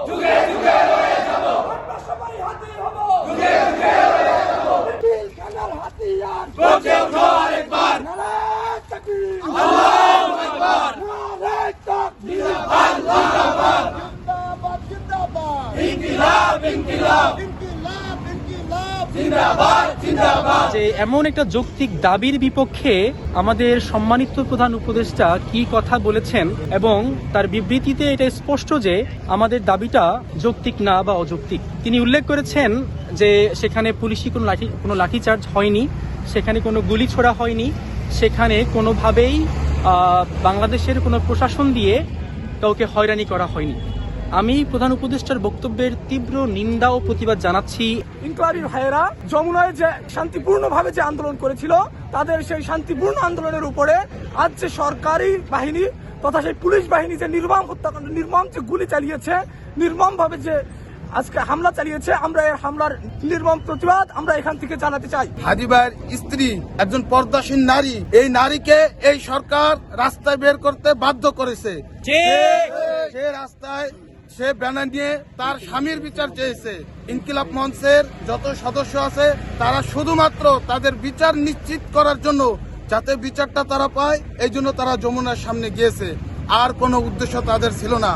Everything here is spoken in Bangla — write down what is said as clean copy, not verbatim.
যুগে যুগে রয়ে যাব, আমরা সবাই হাতি হব, যুগে যুগে রয়ে যাব, দিল খানার হাতিয়ার গর্জে ওঠো আরেকবার, নারায়ে তাকবীর, আল্লাহু আকবার, নারায়ে তাকবীর, জিন্দাবাদ জিন্দাবাদ জিন্দাবাদ, ইনকিলাব ইনকিলাব ইনকিলাব ইনকিলাব, জিন্দাবাদ জিন্দাবাদ। যে এমন একটা যৌক্তিক দাবির বিপক্ষে আমাদের সম্মানিত প্রধান উপদেষ্টা কি কথা বলেছেন এবং তার বিবৃতিতে এটা স্পষ্ট যে আমাদের দাবিটা যৌক্তিক না বা অযৌক্তিক। তিনি উল্লেখ করেছেন যে সেখানে পুলিশি কোনো লাঠিচার্জ হয়নি, সেখানে কোনো গুলি ছোড়া হয়নি, সেখানে কোনোভাবেই বাংলাদেশের কোনো প্রশাসন দিয়ে কাউকে হয়রানি করা হয়নি। আমি প্রধান উপদেষ্টার বক্তব্যের তীব্র নিন্দা ও প্রতিবাদ জানাচ্ছি। ইনকোয়ারির ভাইয়েরা যমুনায় যে শান্তিপূর্ণভাবে যে আন্দোলন করেছিল, তাদের সেই শান্তিপূর্ণ আন্দোলনের উপরে আজ যে সরকারি বাহিনী তথা সেই পুলিশ বাহিনী যে নির্মম হত্যাকাণ্ড, নির্মম যে গুলি চালিয়েছে, নির্মমভাবে যে আজকে হামলা চালিয়েছে, আমরা এই হামলার নির্মম প্রতিবাদ আমরা এখান থেকে জানাতে চাই। হাদি ভাইয়ের স্ত্রী একজন পর্দাসীন নারী, এই নারীকে এই সরকার রাস্তায় বের করতে বাধ্য করেছে। সে রাস্তায় সে ব্যানার নিয়ে তার স্বামীর বিচার চেয়েছে। ইনকিলাব মঞ্চের যত সদস্য আছে তারা শুধুমাত্র তাদের বিচার নিশ্চিত করার জন্য, যাতে বিচারটা তারা পায়, এই জন্য তারা যমুনার সামনে গিয়েছে, আর কোনো উদ্দেশ্য তাদের ছিল না।